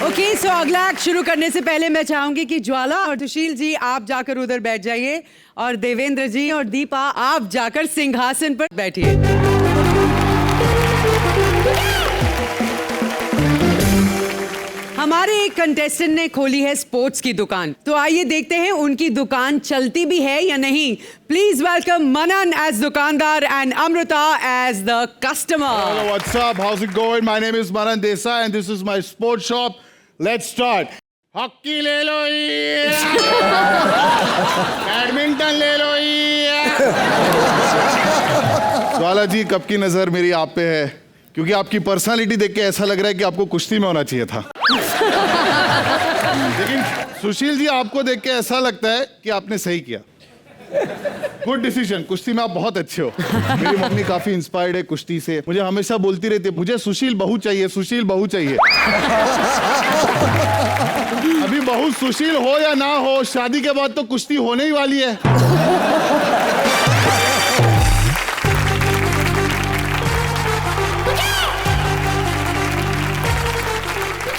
ओके, सो अगला एक्ट शुरू करने से पहले मैं चाहूंगी कि ज्वाला और सुशील जी आप जाकर उधर बैठ जाइए और देवेंद्र जी और दीपा आप जाकर सिंहासन पर बैठिए। हमारे एक कंटेस्टेंट ने खोली है स्पोर्ट्स की दुकान, तो आइए देखते हैं उनकी दुकान चलती भी है या नहीं। प्लीज वेलकम मनन एज दुकानदार and Amrita as the customer. Hello, what's up? How's it going? My name is Manan Desai and this is my sports shop. Let's start. Hockey ले लो बैडमिंटन ले लो ज्वाला जी, कब की नजर मेरी आप पे है, क्योंकि आपकी पर्सनालिटी देख के ऐसा लग रहा है कि आपको कुश्ती में होना चाहिए था। लेकिन सुशील जी, आपको देख के ऐसा लगता है कि आपने सही किया। गुड डिसीजन, कुश्ती में आप बहुत अच्छे हो। मेरी मम्मी काफी इंस्पायर्ड है कुश्ती से, मुझे हमेशा बोलती रहती है मुझे सुशील बहू चाहिए, सुशील बहू चाहिए। अभी बहू सुशील हो या ना हो, शादी के बाद तो कुश्ती होने ही वाली है।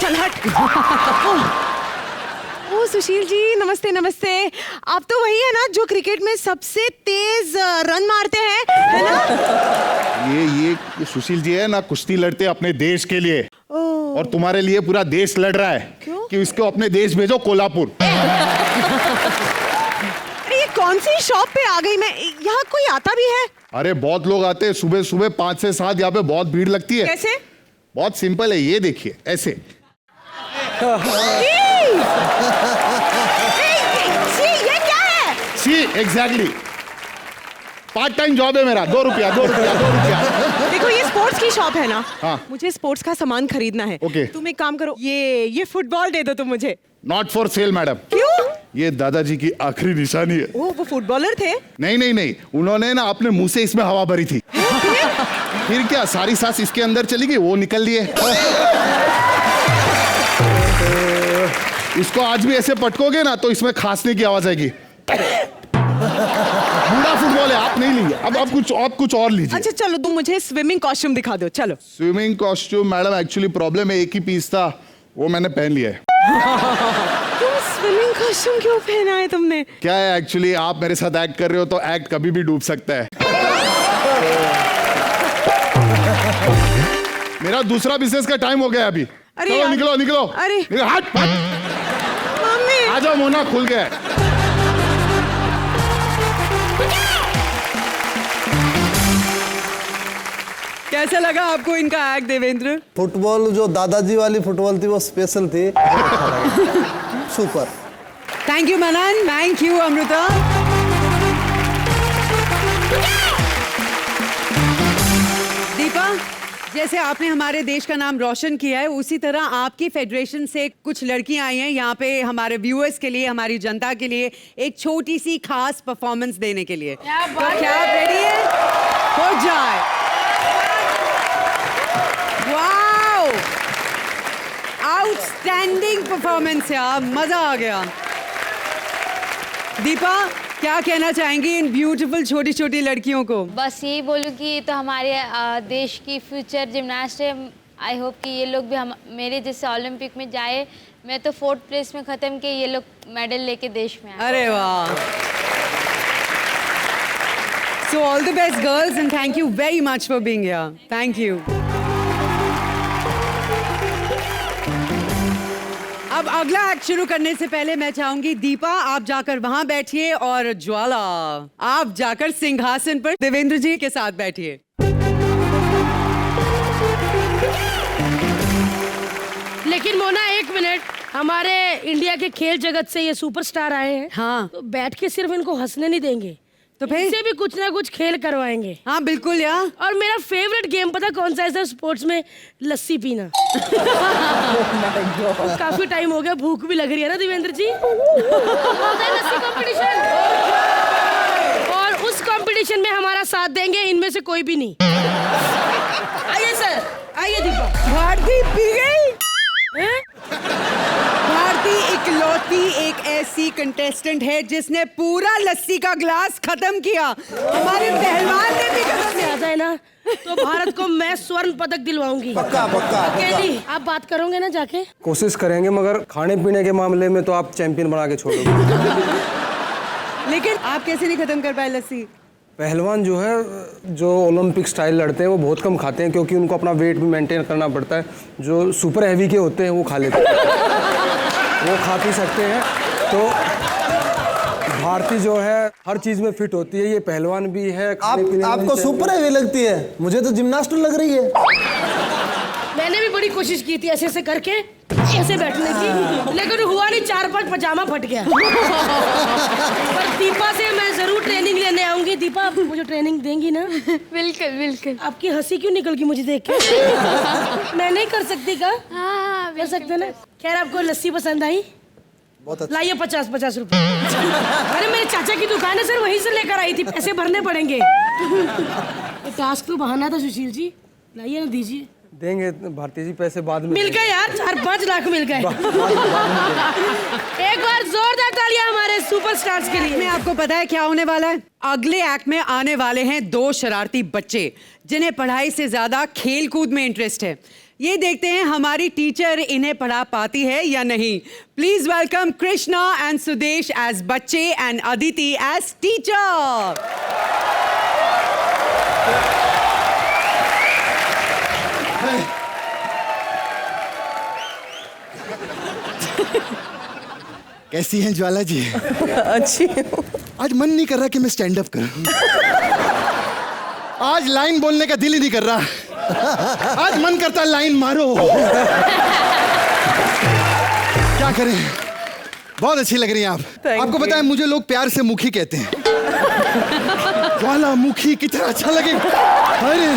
चल हट। ओ सुशील जी, नमस्ते नमस्ते। आप तो वही है ना जो क्रिकेट में सबसे तेज रन मारते हैं, है ना? ये सुशील जी है ना, कुश्ती लड़ते अपने देश के लिए, और तुम्हारे लिए पूरा देश लड़ रहा है। क्यों? कि इसको अपने देश भेजो कोल्हापुर। अरे ये कौन सी शॉप पे आ गई मैं? यहाँ कोई आता भी है? अरे बहुत लोग आते हैं सुबह सुबह 5 से 7, यहाँ पे बहुत भीड़ लगती है। कैसे? बहुत सिंपल है, ये देखिए ऐसे। ये क्या है? सी एग्जैक्टली, पार्ट टाइम जॉब है मेरा। 2 रुपया 2 रुपया 2 रुपया। देखो ये स्पोर्ट्स की शॉप है ना? हाँ। मुझे स्पोर्ट्स का सामान खरीदना है। ओके। तुम एक काम करो, ये फुटबॉल दे दो तुम मुझे। Not for sale madam. क्यों? ये दादाजी की आखिरी निशानी है। ओ, वो फुटबॉलर थे? नहीं नहीं नहीं, उन्होंने ना अपने मुंह से इसमें हवा भरी थी। फिर क्या, सारी सांस इसके अंदर चली गई, वो निकल लिए। इसको आज भी ऐसे पटकोगे ना तो इसमें खांसने की आवाज आएगी। बूढ़ा फुटबॉल है, आप नहीं लेंगे। अब कुछ और लीजिए। अच्छा चलो, तुम मुझे स्विमिंग कॉस्ट्यूम दिखा दो, चलो। Swimming costume madam, actually problem है, एक ही पीस था, वो मैंने पहन लिया है। तुम स्विमिंग कॉस्ट्यूम क्यों पहना है तुमने? क्या है, एक्चुअली आप मेरे साथ एक्ट कर रहे हो तो एक्ट कभी भी डूब सकता है। मेरा दूसरा बिजनेस का टाइम हो गया अभी। अरे चलो यार। निकलो निकलो। अरे। हट हट। मम्मी। आ जाओ, मोना खुल गया है। कैसा लगा आपको इनका एक्ट देवेंद्र? फुटबॉल जो दादाजी वाली फुटबॉल थी वो स्पेशल थी। Super. Thank you Manan, thank you Amrita. Deepa, जैसे आपने हमारे देश का नाम रोशन किया है, उसी तरह आपकी फेडरेशन से कुछ लड़कियां आई हैं यहाँ पे हमारे व्यूअर्स के लिए, हमारी जनता के लिए एक छोटी सी खास परफॉर्मेंस देने के लिए। तो क्या आप रेडी हैं? हो जाए। वाओ, आउटस्टैंडिंग परफॉर्मेंस यार, मजा आ गया। दीपा, क्या कहना चाहेंगी इन ब्यूटीफुल छोटी छोटी लड़कियों को? बस यही बोलूँ कि ये तो हमारे देश की फ्यूचर जिम्नास्ट है। आई होप कि ये लोग भी हम मेरे जैसे ओलंपिक में जाए। मैं तो 4th प्लेस में ख़त्म किया, ये लोग मेडल लेके देश में आए। अरे वाह। So all the best girls and thank you very much for being here. Thank you. अब अगला एक्ट शुरू करने से पहले मैं चाहूंगी दीपा आप जाकर वहां बैठिए और ज्वाला आप जाकर सिंहासन पर देवेंद्र जी के साथ बैठिए। लेकिन मोना एक मिनट, हमारे इंडिया के खेल जगत से ये सुपरस्टार आए हैं। हाँ। तो बैठ के सिर्फ इनको हंसने नहीं देंगे, तो फिर इनसे भी कुछ ना कुछ खेल करवाएंगे। हाँ बिल्कुल यार। और मेरा फेवरेट गेम पता कौन सा है सर? स्पोर्ट्स में लस्सी पीना। काफी टाइम हो गया, भूख भी लग रही है ना देवेंद्र जी। लस्सी कंपटीशन, और उस कंपटीशन में हमारा साथ देंगे इनमें से कोई भी नहीं। आइए सर, आइए दीपा। भारती पी गई। हैं? भारती इकलौती एक ऐसी कंटेस्टेंट है जिसने पूरा लस्सी का ग्लास खत्म किया। हमारे पहलवान ने भी खत्म से आता है ना तो भारत को मैं स्वर्ण पदक दिलवाऊंगी। पक्का पक्का केली, आप बात करोगे ना जाके? कोशिश करेंगे, मगर खाने पीने के मामले में तो आप चैंपियन बना के छोड़ोगे। लेकिन आप कैसे नहीं खत्म कर पाए लस्सी? पहलवान जो है, जो ओलंपिक स्टाइल लड़ते हैं वो बहुत कम खाते हैं, क्योंकि उनको अपना वेट भी मेंटेन करना पड़ता है। जो सुपर हैवी के होते हैं वो खा लेते हैं, वो खा पी सकते हैं। तो भारती जो है हर चीज में फिट होती है, ये पहलवान भी है। आपको सुपर हैवी लगती है, मुझे तो जिम्नास्ट लग रही है। मैंने भी बड़ी कोशिश की थी ऐसे ऐसे करके ऐसे बैठने की, लेकिन हुआ नहीं, 4-5 पजामा फट गया। पर दीपा से मैं जरूर ट्रेनिंग लेने आऊंगी। दीपा, आप मुझे ट्रेनिंग देंगी ना? बिल्कुल बिल्कुल। आपकी हंसी क्यों निकल गई मुझे देख के? मैं नहीं कर सकती का? हाँ कर सकते ना। खैर, आपको लस्सी पसंद आई? बहुत अच्छा। लाइए 50-50 रुपए। अरे मेरे चाचा की दुकान है सर, वहीं से लेकर आई थी, पैसे भरने पड़ेंगे। टास्क तो बहाना था सुशील जी, लाइए ना, दीजिए। देंगे भारती जी, पैसे बाद में मिल गए यार, 4-5 लाख मिल गए। एक बार जोरदार तालियां हमारे सुपरस्टार्स के लिए। में आपको पता है क्या होने वाला है? अगले एक्ट में आने वाले हैं 2 शरारती बच्चे जिन्हें पढ़ाई से ज्यादा खेल कूद में इंटरेस्ट है। ये देखते हैं हमारी टीचर इन्हें पढ़ा पाती है या नहीं। Please welcome Krishna and Sudesh as बच्चे एंड अदिति एज टीचर। कैसी हैं ज्वाला जी? अच्छी हूँ। आज मन नहीं कर रहा कि मैं स्टैंड अप करूं। आज लाइन बोलने का दिल ही नहीं कर रहा। आज मन करता लाइन मारो। क्या करें, बहुत अच्छी लग रही हैं आप। आपको पता है मुझे लोग प्यार से मुखी कहते हैं। ज्वाला मुखी कितना अच्छा लगेगा। अरे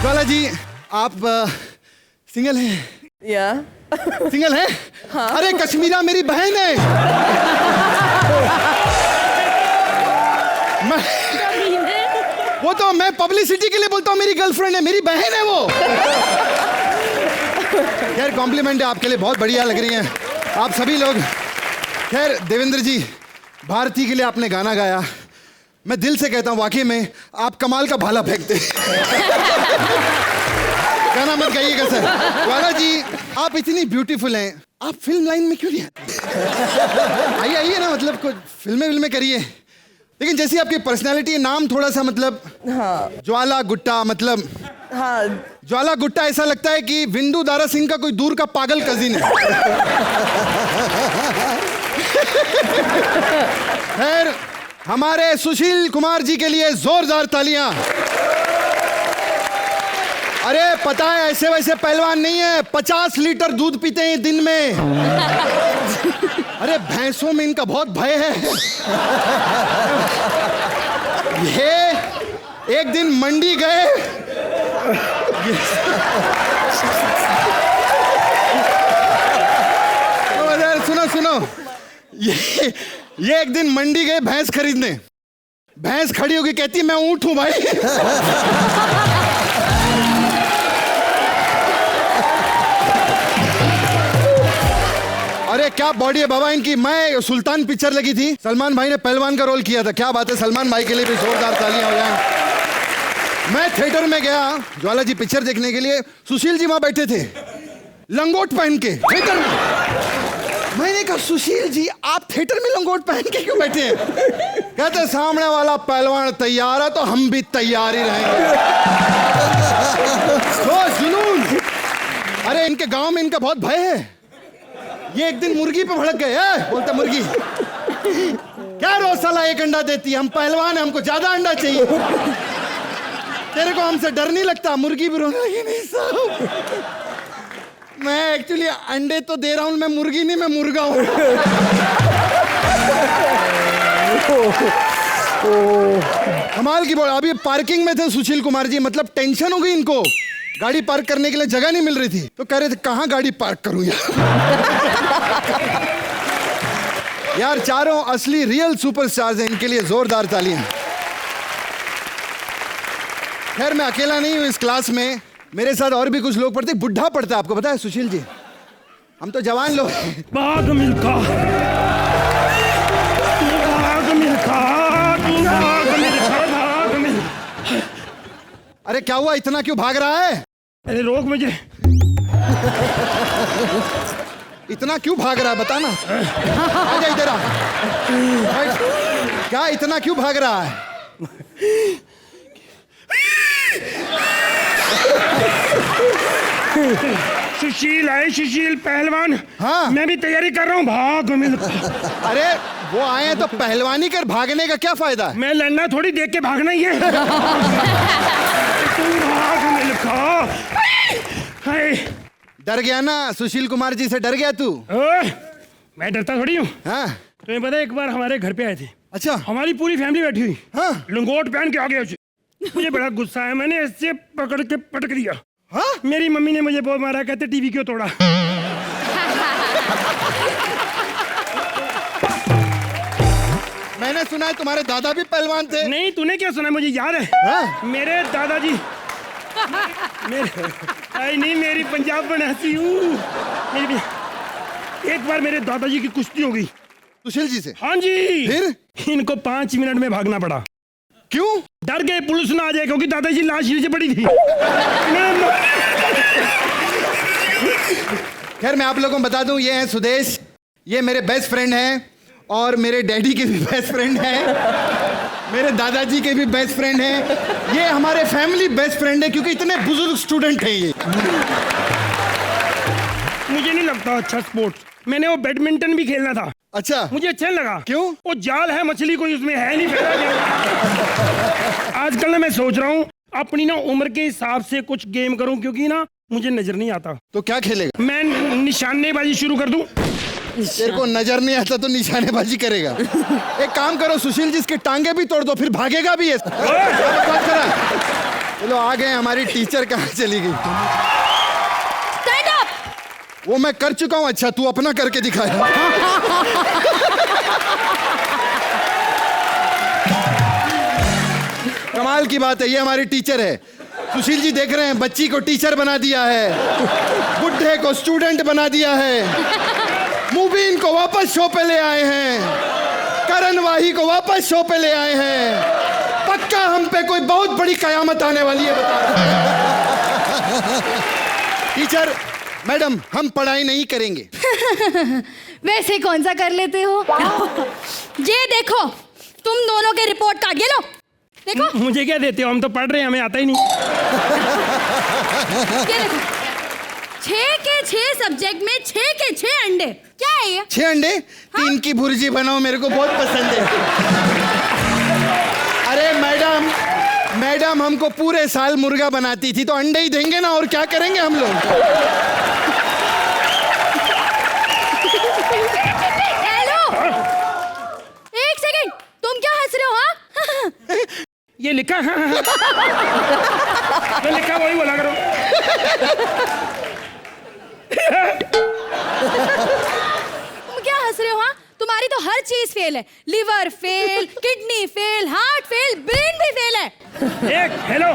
ज्वाला जी, आप सिंगल हैं? या सिंगल है? हाँ। अरे कश्मीरा मेरी बहन है। वो तो मैं पब्लिसिटी के लिए बोलता हूँ, मेरी गर्लफ्रेंड है, मेरी बहन है वो। खैर कॉम्प्लीमेंट है आपके लिए, बहुत बढ़िया लग रही हैं आप सभी लोग। खैर देवेंद्र जी, भारती के लिए आपने गाना गाया, मैं दिल से कहता हूँ वाकई में आप कमाल का भाला फेंकते। गाना मत गाइएगा सर। वाला जी, आप इतनी ब्यूटीफुल हैं, आप फिल्म लाइन में क्यों नहीं आते? आइए आइए ना, मतलब कुछ फिल्में करिए। लेकिन जैसी आपकी पर्सनालिटी है, नाम थोड़ा सा मतलब हाँ, ज्वाला गुट्टा, मतलब हाँ, ज्वाला गुट्टा ऐसा लगता है कि विंदु दारा सिंह का कोई दूर का पागल कजिन है। खैर हमारे सुशील कुमार जी के लिए जोरदार तालियां। अरे पता है ऐसे वैसे पहलवान नहीं है, 50 लीटर दूध पीते हैं दिन में। अरे भैंसों में इनका बहुत भय है। ये एक दिन मंडी गए, सुनो, ये एक दिन मंडी गए भैंस खरीदने। भैंस खड़ी होगी, कहती मैं ऊंट हूं भाई। अरे क्या बॉडी है बाबा इनकी। मैं सुल्तान पिक्चर लगी थी, सलमान भाई ने पहलवान का रोल किया था। क्या बात है, सलमान भाई के लिए भी जोरदार तालियां हो जाएं। मैं थिएटर में गया ज्वाला जी पिक्चर देखने के लिए, सुशील जी वहां बैठे थे लंगोट पहन के थिएटर में। मैंने कहा सुशील जी आप थिएटर में लंगोट पहन के क्यों बैठे हैं? कहते सामने वाला पहलवान तैयार है तो हम भी तैयार ही रहेंगे। तो जुनून। अरे इनके गांव में इनका बहुत भय है। ये एक दिन मुर्गी पे भड़क गए, बोलते मुर्गी क्या रोज साला एक अंडा देती है, हम पहलवान हैं, हमको ज्यादा अंडा चाहिए। तेरे को हमसे डर नहीं लगता? मुर्गी भी रोने लगी, नहीं साहब मैं एक्चुअली अंडे तो दे रहा हूं, मैं मुर्गी नहीं, मैं मुर्गा हूं। कमाल की बात। अभी पार्किंग में थे सुशील कुमार जी, मतलब टेंशन हो गई इनको, गाड़ी पार्क करने के लिए जगह नहीं मिल रही थी, तो कह रहे थे कहां गाड़ी पार्क करूं यार। चारों असली रियल सुपरस्टार्स हैं, इनके लिए जोरदार तालियां। खैर मैं अकेला नहीं हूं इस क्लास में, मेरे साथ और भी कुछ लोग पढ़ते, बुढ़ा पढ़ता है, आपको पता है सुशील जी? हम तो जवान लोग हैं। भाग मिल्खा, भाग मिल्खा, भाग मिल्खा, भाग मिल्खा। अरे क्या हुआ, इतना क्यों भाग रहा है? अरे रोक मुझे। इतना क्यों भाग रहा है बताना। आजा इधर आ। क्या इतना क्यों भाग रहा है? सुशील है, सुशील पहलवान। हाँ। मैं भी तैयारी कर रहा हूँ, भाग मिल्खा। अरे वो आए हैं तो पहलवानी कर, भागने का क्या फायदा है? मैं लड़ना थोड़ी, देख के भागना ही है। तुम भाग मिल्खा। हाय। डर गया ना, सुशील कुमार जी से डर गया तू? मैं डरता थोड़ी हूँ। हाँ। तुम्हें पता है एक बार हमारे घर पे आए थे। अच्छा। हमारी पूरी फैमिली बैठी हुई। हाँ। लंगोट पहन के आ गया उसे। मुझे बड़ा गुस्सा आया, मैंने ऐसे पकड़ के पटक दिया। हाँ? मेरी मम्मी ने मुझे बहुत मारा, कहते टीवी क्यों तोड़ा। मैंने सुना है तुम्हारे दादा भी पहलवान थे। नहीं, तूने क्या सुना, मुझे याद है। हाँ? मेरे दादाजी नहीं, मेरी पंजाब बनासी हूँ। एक बार मेरे दादाजी की कुश्ती हो गई सुशील जी से। हाँ जी। फिर इनको 5 मिनट में भागना पड़ा। क्यों? डर गए पुलिस ना आ जाए, क्योंकि दादाजी लाश नीचे पड़ी थी। खैर मैं आप लोगों को बता दूं, ये हैं सुदेश, ये मेरे बेस्ट फ्रेंड हैं और मेरे डैडी के भी बेस्ट फ्रेंड हैं, मेरे दादाजी के भी बेस्ट फ्रेंड हैं, ये हमारे फैमिली बेस्ट फ्रेंड है क्योंकि इतने बुजुर्ग स्टूडेंट हैं ये। मुझे नहीं लगता अच्छा स्पोर्ट्स। मैंने वो बैडमिंटन भी खेलना था। अच्छा। मुझे अच्छा नहीं लगा। क्यों? वो जाल है, मछली कोई उसमें है नहीं। आजकल ना मैं सोच रहा हूँ अपनी ना उम्र के हिसाब से कुछ गेम करूं, क्योंकि ना मुझे नजर नहीं आता। तो क्या खेलेगा? मैं निशानेबाजी शुरू कर दूं। तेरे को नजर नहीं आता तो निशानेबाजी करेगा? एक काम करो सुशील जी, इसके टांगे भी तोड़ दो, फिर भागेगा भी। चलो आ गए, हमारी टीचर कहाँ चली गई? Stand up. वो मैं कर चुका हूँ। अच्छा तू अपना करके दिखाया। कमाल की बात है, ये हमारी टीचर है। सुशील जी देख रहे हैं, बच्ची को टीचर बना दिया है, बुड्ढे को स्टूडेंट बना दिया है, मुबीन को वापस शो पे ले आए हैं, करण वाही को वापस शो पे ले आए हैं। पक्का हम पे कोई बहुत बड़ी कयामत आने वाली है, बता। टीचर मैडम, हम पढ़ाई नहीं करेंगे। वैसे कौन सा कर लेते हो? ये देखो, तुम दोनों के रिपोर्ट कार्ड, ये लो देखो। मुझे क्या देते हो, हम तो पढ़ रहे हैं, हमें आता ही नहीं। ये देखो, 6 के 6 सब्जेक्ट में 6 के 6 अंडे। क्या है ये? 6 अंडे? हाँ? 3 की भुर्जी बनाओ, मेरे को बहुत पसंद है। अरे मैडम, मैडम हमको पूरे साल मुर्गा बनाती थी, तो अंडे ही देंगे ना, और क्या करेंगे हम लोग? हेलो, एक सेकंड, तुम क्या हंस रहे हो? हाँ? ये लिखा है। तो लिखा वही बोला करो। तुम क्या हंस रहे हो? हाँ, तुम्हारी तो हर चीज फेल है। Liver fail, kidney fail, heart fail, brain भी फेल है। एक हेलो,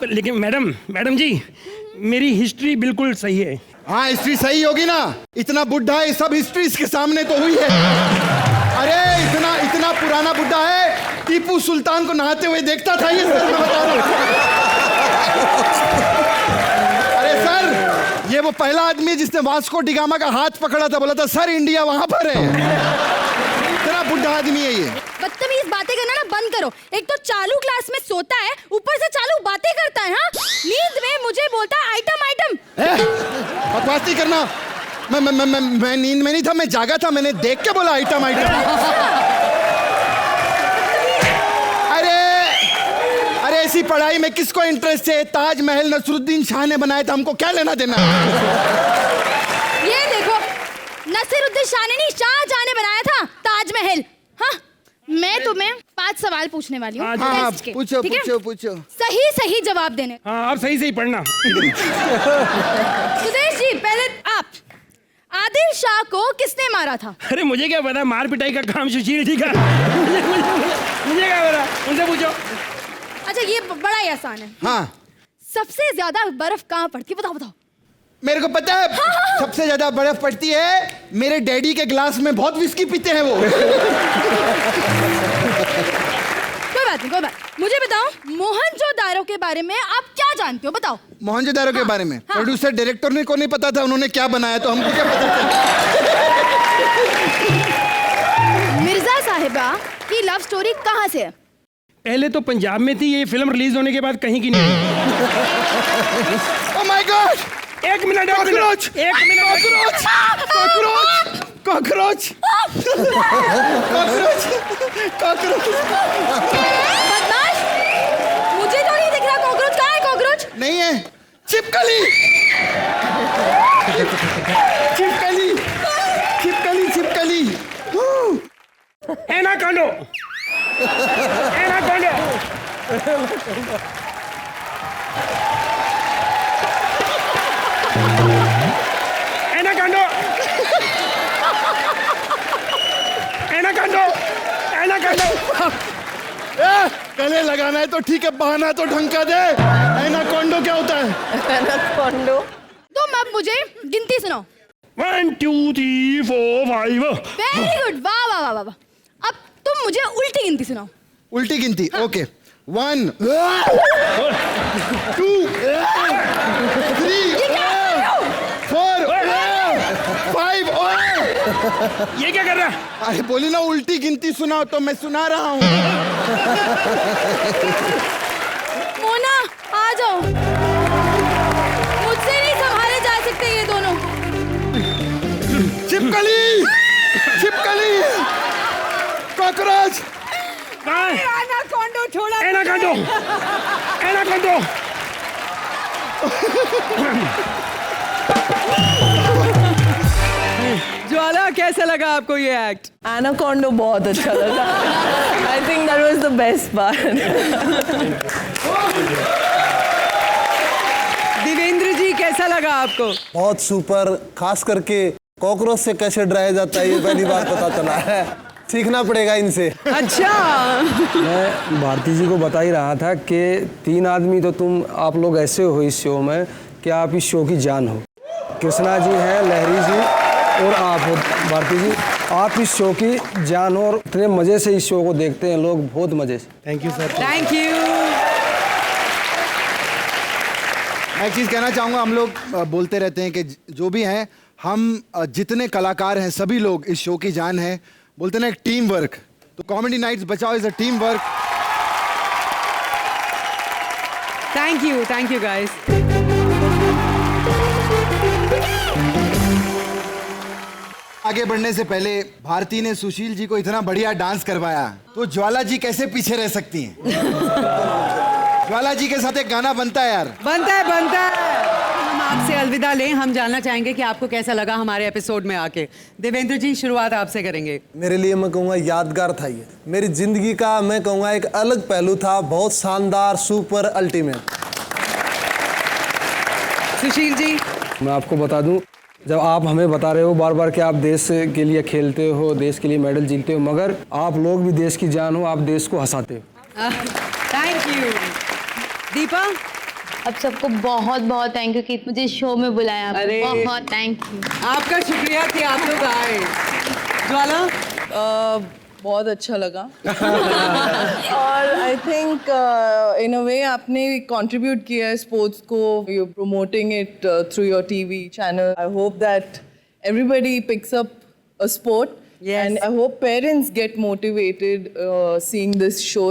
लेकिन मैडम जी, मेरी हिस्ट्री बिल्कुल सही है। हाँ हिस्ट्री सही होगी ना, इतना बुढ़ा है, सब हिस्ट्री इसके सामने तो हुई है। अरे इतना पुराना बुढ़ा है, टीपू सुल्तान को नहाते हुए देखता था ये, सर मैं बता रहा हूँ। अरे सर, ये वो पहला आदमी है जिसने वास्को डिगामा का हाथ पकड़ा था, बोला था सर इंडिया वहां पर है। इतना बुढ़ा आदमी है ये। बदतमीज बातें करना ना बंद करो। एक तो चालू क्लास में सोता है, ऊपर से चालू बातें करता है। हाँ, नींद में मुझे बोलता है आइटम आइटम। बकवास नहीं करना। मैं नींद में नहीं था, मैं जागा था, मैंने देख के बोला आइटम आइटम। अरे ऐसी पढ़ाई में किसको इंटरेस्ट है? ताजमहल नसरुद्दीन शाह ने बनाया था, हमको क्या लेना देना? ये देखो, नसीरुद्दीन शाह ने नहीं, शाहजहां ने बनाया था ताजमहल। हाँ, मैं तुम्हें 5 सवाल पूछने वाली हूँ। हाँ, पूछो। सही जवाब देने। हाँ, अब सही पढ़ना। सुदेश जी, पहले आप, आदिल शाह को किसने मारा था? अरे मुझे क्या पता, मार पिटाई का काम सुशील जी का। मुझे क्या पता, उनसे पूछो। अच्छा, ये बड़ा ही आसान है। हाँ। सबसे ज्यादा बर्फ कहाँ पड़ती है? बताओ बताओ। मेरे को पता है सबसे ज्यादा बर्फ पड़ती है मेरे डैडी के ग्लास में, बहुत विस्की पीते हैं वो। कोई बात। मुझे बताओ मोहनजोदारो के बारे में आप क्या जानते हो? बताओ। मोहनजोदारो के बारे में प्रोड्यूसर डायरेक्टर ने को नहीं पता था उन्होंने क्या बनाया, तो हमको क्या पता था? मिर्जा साहिबा की लव स्टोरी कहाँ से है? पहले तो पंजाब में थी, ये फिल्म रिलीज होने के बाद कहीं की नहीं। Oh my God! एक मिनट कॉकरोच! बदमाश! मुझे तो नहीं दिख रहा कॉकरोच। कहाँ है कॉकरोच? नहीं है, छिपकली। एनाकोंडा। गले लगाना है तो ठीक है, बहाना तो ढंग का दे। एनाकोंडो क्या होता है? एनाकोंडो। तुम अब मुझे गिनती सुनाओ। 1 2 3 4 5। वेरी गुड, वाह वाह वाह वाह। अब तुम मुझे उल्टी गिनती सुनाओ। उल्टी गिनती, ओके। 1 2 3 4 5। ये क्या कर रहा है? अरे बोली ना उल्टी गिनती सुनाओ, तो मैं सुना रहा हूँ। मोना आ जाओ, मुझसे नहीं संभाले जा सकते ये दोनों। छिपकली, कॉकरोच। एनाकोंडो छोड़ा। एनाकोंडो। ज्वाला, कैसा लगा आपको ये एक्ट? एनाकोंडो बहुत अच्छा लगा। I think that was the best part. Devendra ji, कैसा लगा आपको? बहुत सुपर, खास करके कॉकरोच से कैसे डराया जाता है ये पहली बार पता चला है। सीखना पड़ेगा इनसे। अच्छा। मैं भारती जी को बता ही रहा था कि 3 आदमी तो आप लोग ऐसे हो इस शो में कि आप इस शो की जान हो। कृष्णा जी हैं, लहरी जी और आप हो भारती जी। आप इस शो की जान हो और इतने मज़े से इस शो को देखते हैं लोग, बहुत मज़े से। Thank you sir. Thank you. मैं एक चीज़ कहना चाहूँगा, हम लोग बोलते रहते हैं कि जो भी हैं हम जितने कलाकार हैं सभी लोग इस शो की जान है। बोलते ना एक टीम वर्क, तो कॉमेडी नाइट्स बचाओ is a team work. Thank you guys. आगे बढ़ने से पहले भारती ने सुशील जी को इतना बढ़िया डांस करवाया, तो ज्वाला जी कैसे पीछे रह सकती हैं? ज्वाला जी के साथ एक गाना बनता है यार। बनता है। हम आपसे अलविदा लें, हम जानना चाहेंगे कि आपको कैसा लगा हमारे एपिसोड में आके। देवेंद्र जी, शुरुआत आपसे करेंगे। मेरे लिए मैं कहूँगा यादगार था ये, मेरी जिंदगी का मैं कहूँगा एक अलग पहलू था, बहुत शानदार, सुपर, अल्टीमेट। सुशील जी, मैं आपको बता दूं, जब आप हमें बता रहे हो बार बार कि आप देश के लिए खेलते हो, देश के लिए मेडल जीतते हो, मगर आप लोग भी देश की जान हो, आप देश को हंसाते हो। Thank you. दीपा, अब सबको बहुत बहुत थैंक यू कि मुझे शो में बुलाया। अरे, बहुत थैंक यू। आपका शुक्रिया कि आप लोग आए। ज्वाला, बहुत अच्छा लगा। और आई थिंक इन अ वे आपने कंट्रीब्यूट किया है स्पोर्ट्स को, you promoting it through your TV channel. I hope that everybody picks up a sport and I hope parents get motivated seeing this show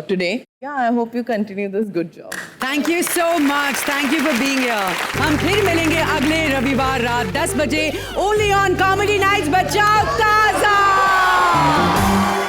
today. Yeah, I hope you continue this good job. Thank you so much, thank you for being here. हम फिर मिलेंगे अगले रविवार रात 10 बजे, ओनली ऑन कॉमेडी नाइट्स। बचाओ ताजा।